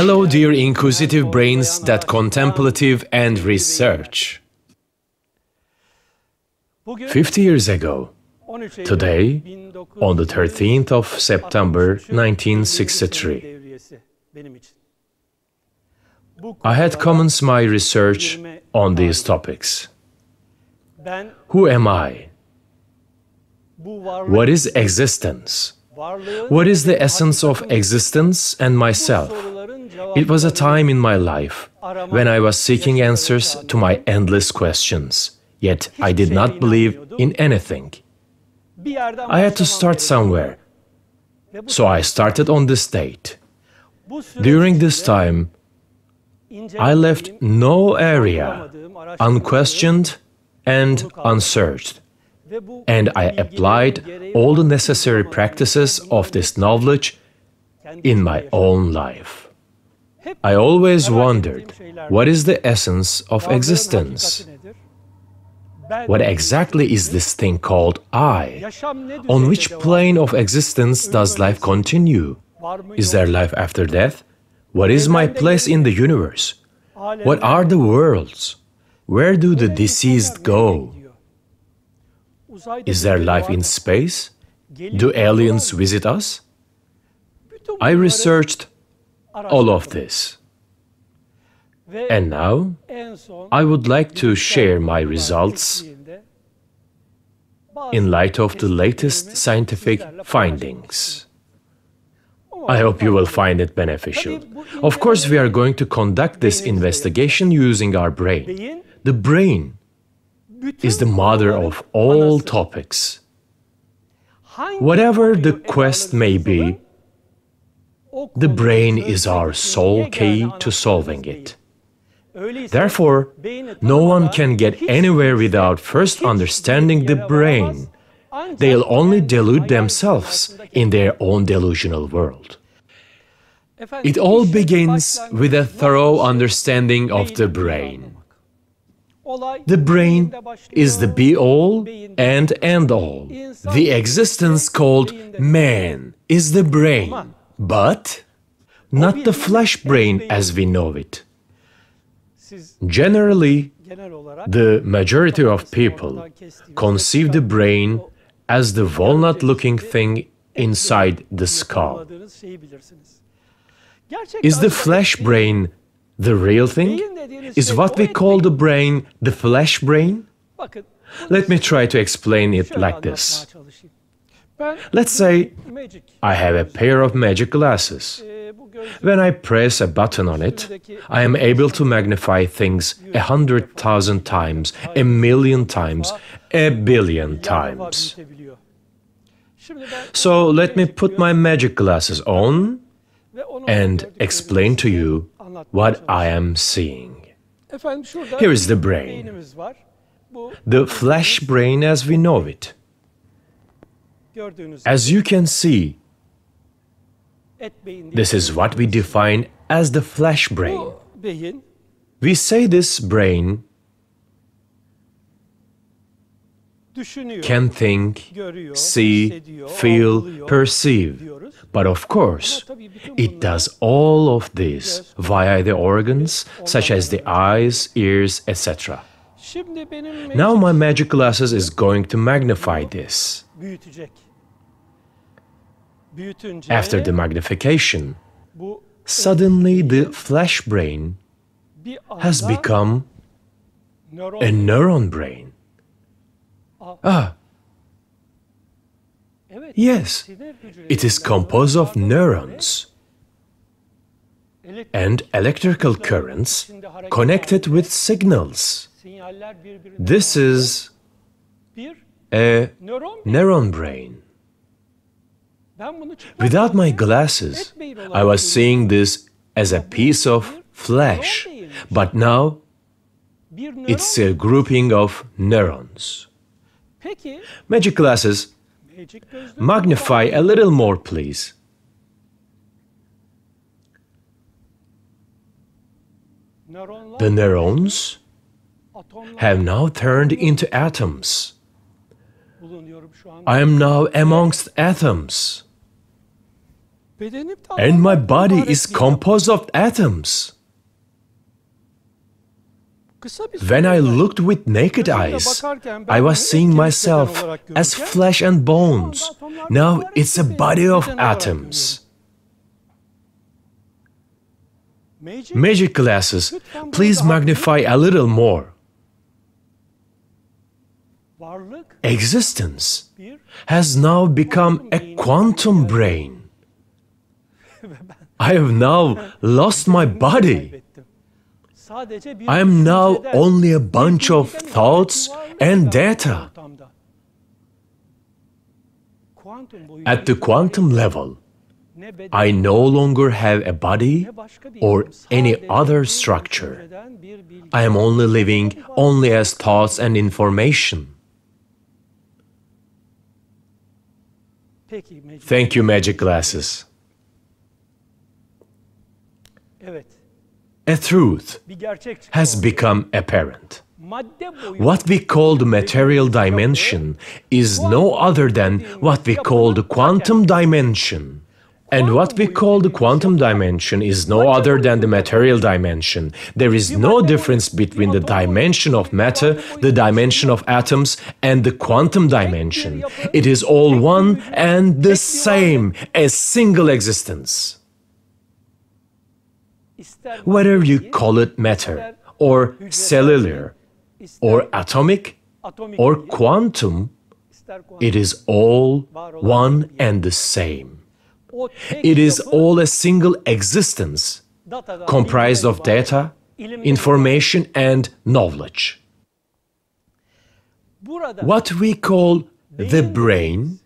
Hello, dear inquisitive brains that contemplative and research. 50 years ago, today, on the 13th of September 1963, I had commenced my research on these topics. Who am I? What is existence? What is the essence of existence and myself? It was a time in my life when I was seeking answers to my endless questions, yet I did not believe in anything. I had to start somewhere, so I started on this date. During this time, I left no area unquestioned and unsearched, and I applied all the necessary practices of this knowledge in my own life. I always wondered, what is the essence of existence? What exactly is this thing called I? On which plane of existence does life continue? Is there life after death? What is my place in the universe? What are the worlds? Where do the deceased go? Is there life in space? Do aliens visit us? I researched all of this. And now, I would like to share my results in light of the latest scientific findings. I hope you will find it beneficial. Of course, we are going to conduct this investigation using our brain. The brain is the mother of all topics. Whatever the quest may be, the brain is our sole key to solving it. Therefore, no one can get anywhere without first understanding the brain. They'll only delude themselves in their own delusional world. It all begins with a thorough understanding of the brain. The brain is the be-all and end-all. The existence called man is the brain, but not the flesh brain as we know it. Generally, the majority of people conceive the brain as the walnut-looking thing inside the skull. Is the flesh brain the real thing? Is what we call the brain the flesh brain? Let me try to explain it like this. Let's say I have a pair of magic glasses. When I press a button on it, I am able to magnify things 100,000 times, 1,000,000 times, 1,000,000,000 times. So let me put my magic glasses on and explain to you what I am seeing. Here is the brain, the flesh brain as we know it. As you can see, this is what we define as the flesh brain. We say this brain can think, see, feel, perceive. But of course, it does all of this via the organs, such as the eyes, ears, etc. Now my magic glasses is going to magnify this. After the magnification, suddenly the flesh brain has become a neuron brain. Yes, it is composed of neurons and electrical currents connected with signals. This is a neuron brain. Without my glasses, I was seeing this as a piece of flesh, but now it's a grouping of neurons. Magic glasses, magnify a little more, please. The neurons have now turned into atoms. I am now amongst atoms. And my body is composed of atoms. When I looked with naked eyes, I was seeing myself as flesh and bones. Now it's a body of atoms. Magic glasses, please magnify a little more. Existence has now become a quantum brain. I have now lost my body. I am now only a bunch of thoughts and data. At the quantum level, I no longer have a body or any other structure. I am only living only as thoughts and information. Thank you, magic glasses. A truth has become apparent. What we call the material dimension is no other than what we call the quantum dimension. And what we call the quantum dimension is no other than the material dimension. There is no difference between the dimension of matter, the dimension of atoms, and the quantum dimension. It is all one and the same, a single existence. Whether you call it matter, or cellular, or atomic, or quantum, it is all one and the same. It is all a single existence, comprised of data, information, and knowledge. What we call the brain,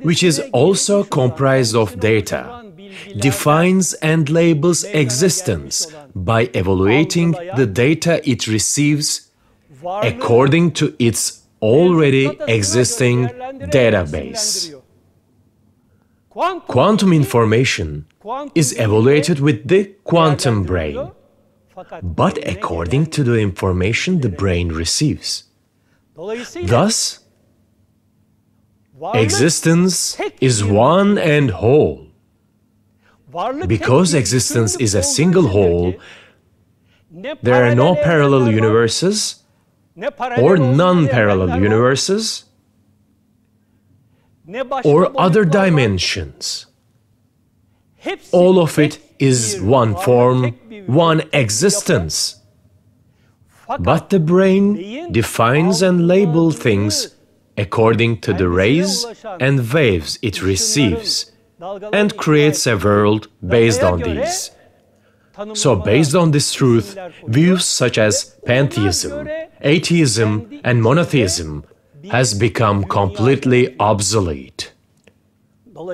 which is also comprised of data, defines and labels existence by evaluating the data it receives according to its already existing database. Quantum information is evaluated with the quantum brain, but according to the information the brain receives. Thus, existence is one and whole. Because existence is a single whole, there are no parallel universes or non-parallel universes or other dimensions. All of it is one form, one existence. But the brain defines and labels things according to the rays and waves it receives, and creates a world based on these. So based on this truth, views such as pantheism, atheism, and monotheism has become completely obsolete.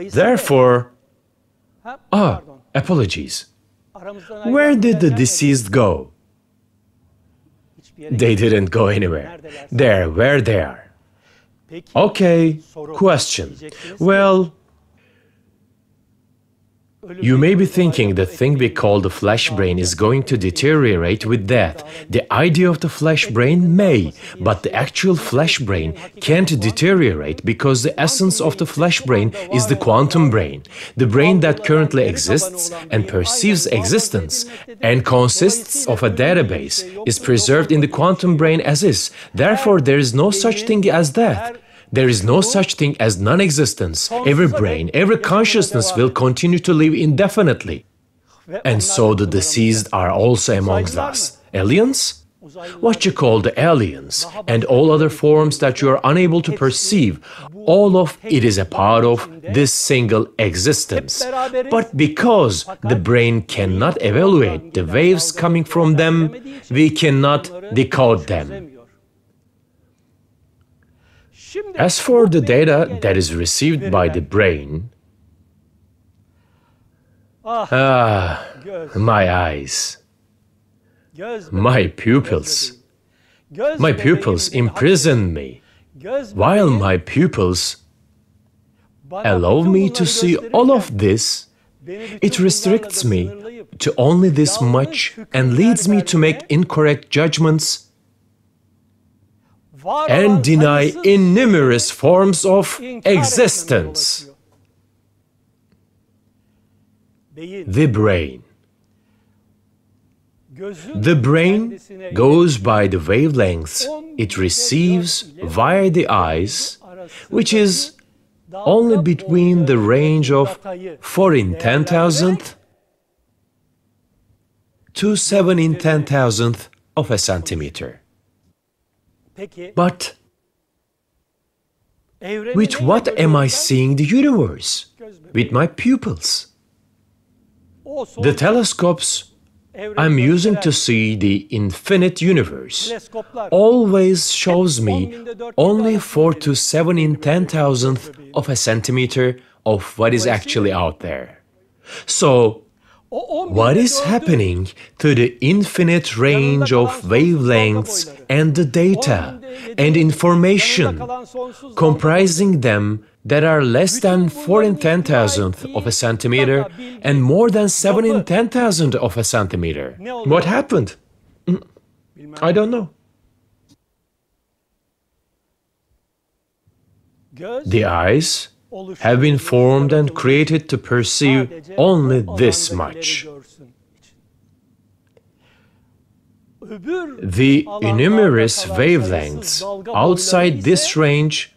Therefore, apologies. Where did the deceased go? They didn't go anywhere. They're where they are. Okay, question. Well, you may be thinking the thing we call the flesh brain is going to deteriorate with death. The idea of the flesh brain may, but the actual flesh brain can't deteriorate because the essence of the flesh brain is the quantum brain, the brain that currently exists and perceives existence and consists of a database, is preserved in the quantum brain as is. Therefore, there is no such thing as death. There is no such thing as non-existence. Every brain, every consciousness will continue to live indefinitely. And so the deceased are also amongst us. Aliens? What you call the aliens and all other forms that you are unable to perceive, all of it is a part of this single existence. But because the brain cannot evaluate the waves coming from them, we cannot decode them. As for the data that is received by the brain, my eyes, my pupils imprison me, while my pupils allow me to see all of this. It restricts me to only this much and leads me to make incorrect judgments and deny innumerous forms of existence. The brain. The brain goes by the wavelengths it receives via the eyes, which is only between the range of 4 in 10,000th to 7 in 10,000th of a centimeter. But with what am I seeing the universe? With my pupils. The telescopes I'm using to see the infinite universe always shows me only 4 to 7 in 10,000th of a centimeter of what is actually out there. So, what is happening to the infinite range of wavelengths and the data and information comprising them that are less than 4 in 10,000th of a centimeter and more than 7 in 10,000th of a centimeter? What happened? I don't know. The eyes have been formed and created to perceive only this much. The numerous wavelengths outside this range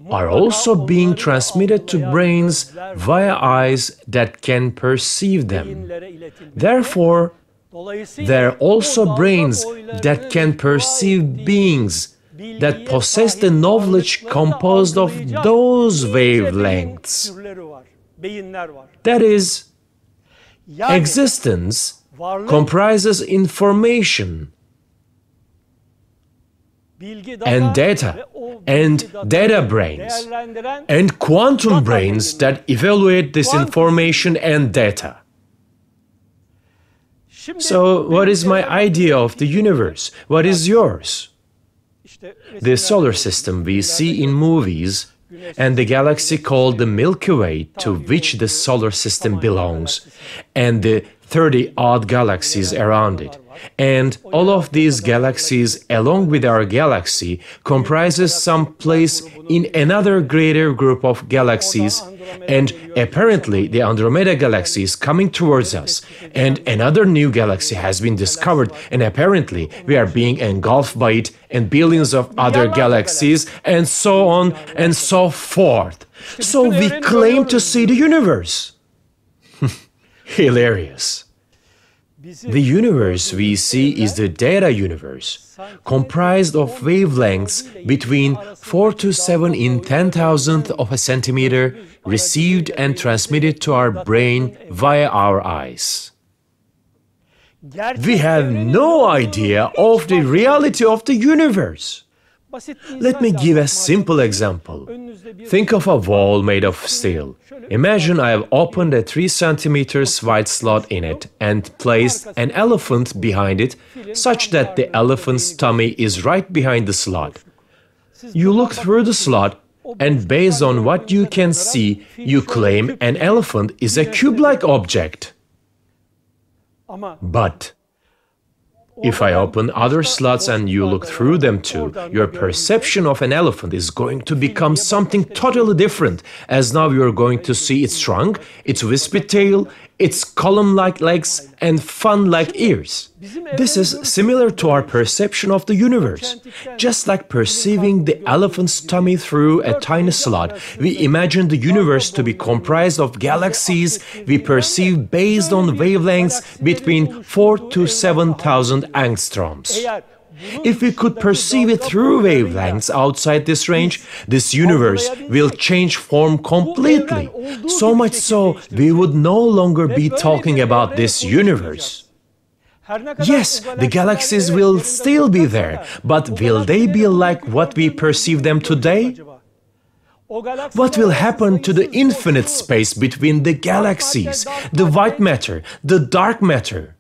are also being transmitted to brains via eyes that can perceive them. Therefore, there are also brains that can perceive beings that possess the knowledge composed of those wavelengths. That is, existence comprises information and data brains and quantum brains that evaluate this information and data. So, what is my idea of the universe? What is yours? The solar system we see in movies and the galaxy called the Milky Way to which the solar system belongs, and the 30-odd galaxies around it. And all of these galaxies, along with our galaxy, comprises some place in another greater group of galaxies, and apparently the Andromeda galaxy is coming towards us, and another new galaxy has been discovered, and apparently we are being engulfed by it, and billions of other galaxies, and so on and so forth. So we claim to see the universe. Hilarious. The universe we see is the data universe, comprised of wavelengths between 4 to 7 in 10,000th of a centimeter, received and transmitted to our brain via our eyes. We have no idea of the reality of the universe. Let me give a simple example. Think of a wall made of steel. Imagine I have opened a 3 centimeters wide slot in it and placed an elephant behind it, such that the elephant's tummy is right behind the slot. You look through the slot, and based on what you can see, you claim an elephant is a cube-like object. But if I open other slots and you look through them too, your perception of an elephant is going to become something totally different, as now you're going to see its trunk, its wispy tail, its column-like legs and fan-like ears. This is similar to our perception of the universe. Just like perceiving the elephant's tummy through a tiny slot, we imagine the universe to be comprised of galaxies we perceive based on wavelengths between 4 to 7,000 angstroms. If we could perceive it through wavelengths outside this range, this universe will change form completely. So much so, we would no longer be talking about this universe. Yes, the galaxies will still be there, but will they be like what we perceive them today? What will happen to the infinite space between the galaxies, the white matter, the dark matter?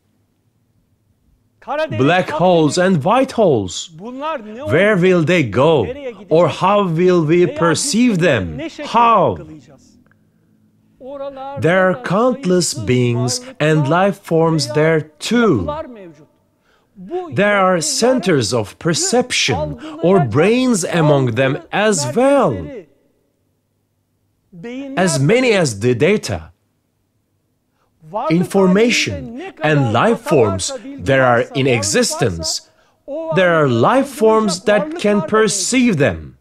Black holes and white holes. Where will they go? Or how will we perceive them? How? There are countless beings and life forms there too. There are centers of perception or brains among them as well. As many as the data. information and life forms that are in existence, there are life forms that can perceive them.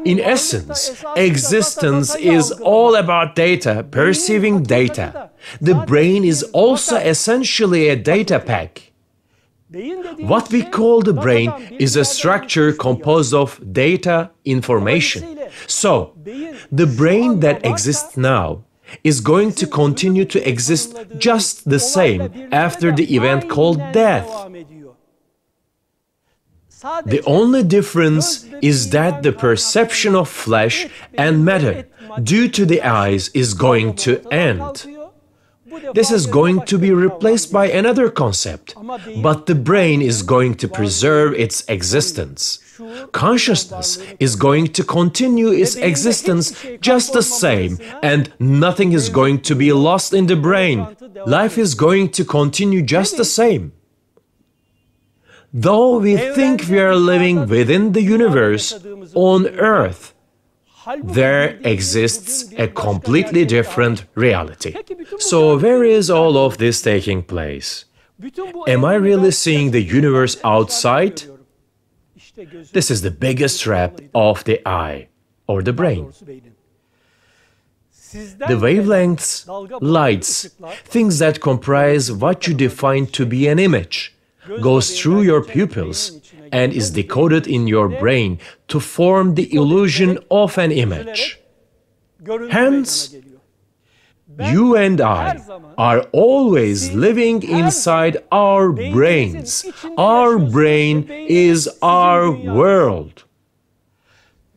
In essence, existence is all about data, perceiving data. The brain is also essentially a data pack. What we call the brain is a structure composed of data, information. So, the brain that exists now is going to continue to exist just the same after the event called death. The only difference is that the perception of flesh and matter due to the eyes is going to end. This is going to be replaced by another concept, but the brain is going to preserve its existence. Consciousness is going to continue its existence just the same, and nothing is going to be lost in the brain. Life is going to continue just the same. Though we think we are living within the universe, on Earth, there exists a completely different reality. So where is all of this taking place? Am I really seeing the universe outside? This is the biggest trap of the eye, or the brain. The wavelengths, lights, things that comprise what you define to be an image, goes through your pupils and is decoded in your brain to form the illusion of an image. Hence, you and I are always living inside our brains. Our brain is our world.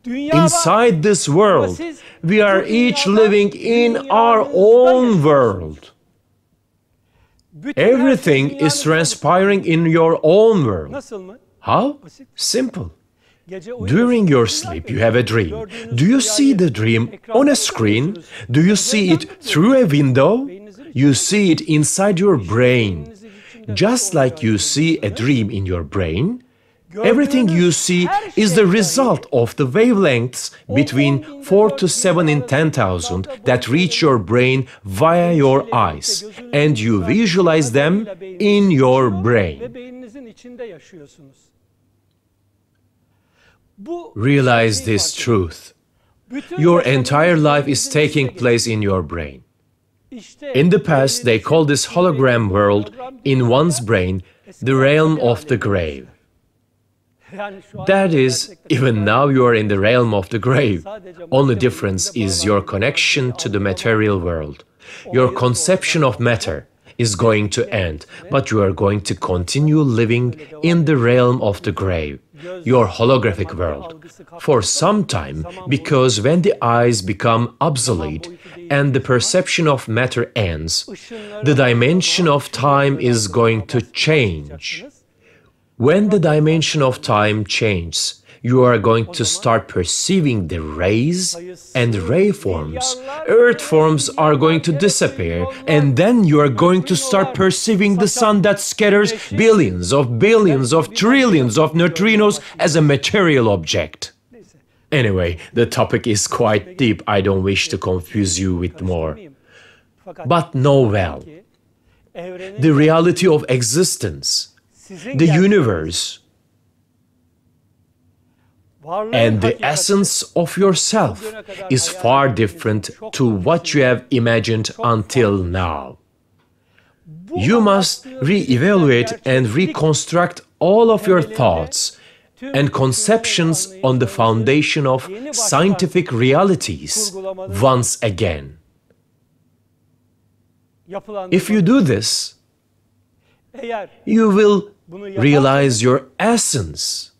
Inside this world, we are each living in our own world. Everything is transpiring in your own world. How? Simple. During your sleep, you have a dream. Do you see the dream on a screen? Do you see it through a window? You see it inside your brain. Just like you see a dream in your brain, everything you see is the result of the wavelengths between 4 to 7 in 10,000 that reach your brain via your eyes, and you visualize them in your brain. Realize this truth. Your entire life is taking place in your brain. In the past, they called this hologram world in one's brain the realm of the grave. That is, even now you are in the realm of the grave. Only difference is your connection to the material world. Your conception of matter is going to end, but you are going to continue living in the realm of the grave, your holographic world, for some time, because when the eyes become obsolete and the perception of matter ends, the dimension of time is going to change. When the dimension of time changes, you are going to start perceiving the rays and ray forms. Earth forms are going to disappear, and then you are going to start perceiving the sun that scatters billions of trillions of neutrinos as a material object. Anyway, the topic is quite deep. I don't wish to confuse you with more. But know well, the reality of existence, the universe, and the essence of yourself is far different to what you have imagined until now. You must re-evaluate and reconstruct all of your thoughts and conceptions on the foundation of scientific realities once again. If you do this, you will realize your essence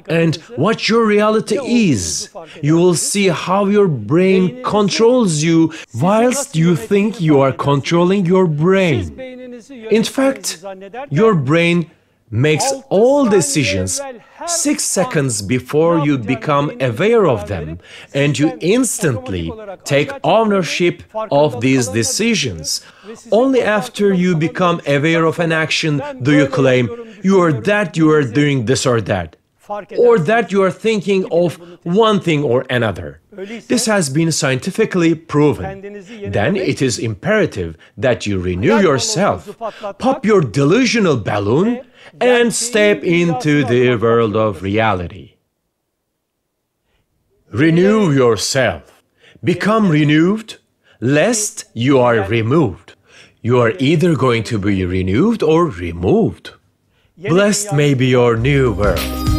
and what your reality is. You will see how your brain controls you whilst you think you are controlling your brain. In fact, your brain makes all decisions 6 seconds before you become aware of them, and you instantly take ownership of these decisions. Only after you become aware of an action do you claim, you are doing this or that. or that you are thinking of one thing or another. This has been scientifically proven. Then it is imperative that you renew yourself, pop your delusional balloon, and step into the world of reality. Renew yourself. Become renewed, lest you are removed. You are either going to be renewed or removed. Blessed may be your new world.